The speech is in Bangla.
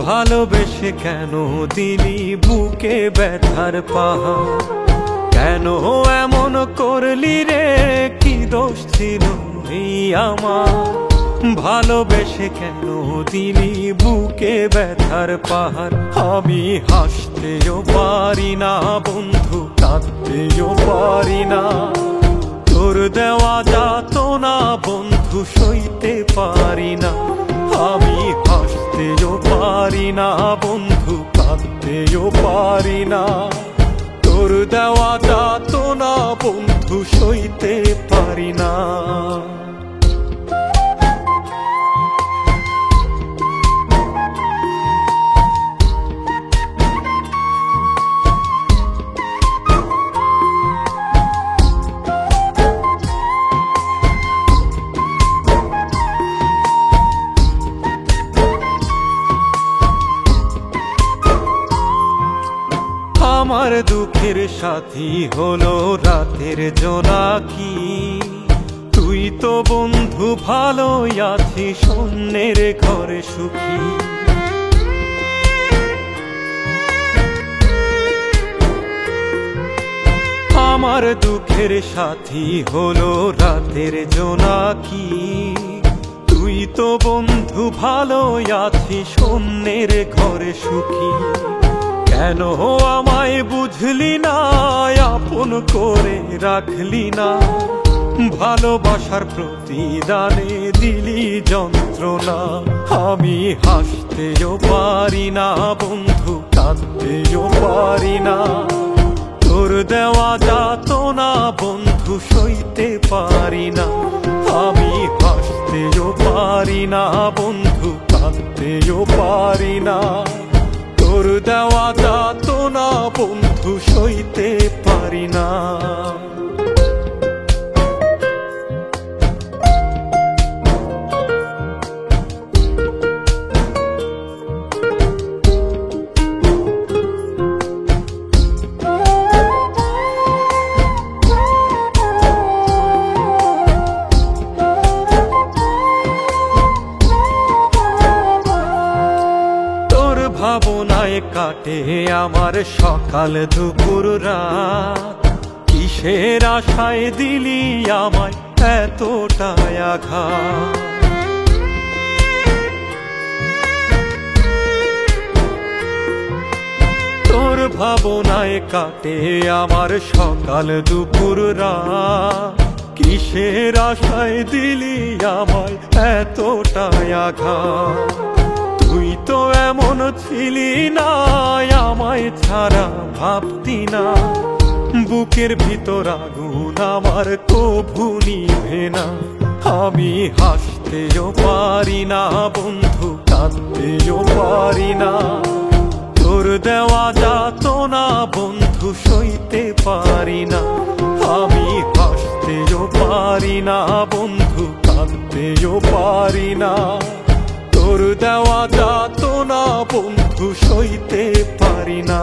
ভালোবেসে কেন দিলি বুকে ব্যথার পাহাড়? কেন এমন করলি রে, কি দোষ ছিল এই আমার? ভালোবেসে কেন দিলি বুকে ব্যথার পাহাড়? আমি হাসতেও পারি না বন্ধু, কাঁদতেও পারি না। তোর দেওয়া যাতনা বন্ধু সইতে পারি না। আমি হাসতেও পারি না বন্ধু, কাঁদতেও পারি না। তোর দেওয়া যাতনা বন্ধু সইতে পারি না। আমার দুঃখের সাথী হলো রাতের জোনাকি। তুই তো বন্ধু ভালোই আছিস অন্যের ঘরে সুখী। আমার দুঃখের সাথী হলো রাতের জোনাকি। তুই তো বন্ধু ভালোই আছিস অন্যের ঘরে সুখী। কেন আমায় বুঝলি না, আপন করে রাখলি না? ভালোবাসার প্রতিদানে দিলি যন্ত্রণা। আমি হাসতেও পারি না বন্ধু, কাঁদতেও পারি না। তোর দেওয়া যাতনা বন্ধু সইতে পারি না। আমি হাসতেও পারি না বন্ধু, কাঁদতেও পারি না। তোর দেওয়া যাতনা বন্ধু সইতে পারি না। ভাবনায় কাটে আমার সকাল দুপুর রাত। কিসের আশায় দিলি আমায় এতটা আঘাত? তোর ভাবনায় কাটে আমার সকাল দুপুর রাত। কিসের আশায় দিলি আমায় এতটা আঘাত? তুই তো এমন ছিলি না, আমায় ছাড়া ভাবতি না। বুকের ভিতর আগুন আমার কভু নিভে না। আমি হাসতেও পারি না বন্ধু, কাঁদতেও পারি না। তোর দেওয়া যাতনা বন্ধু সইতে পারি না। আমি হাসতেও পারি না বন্ধু, কাঁদতেও পারি না। তোর দেওয়া যাতনা বন্ধু সইতে পারি না।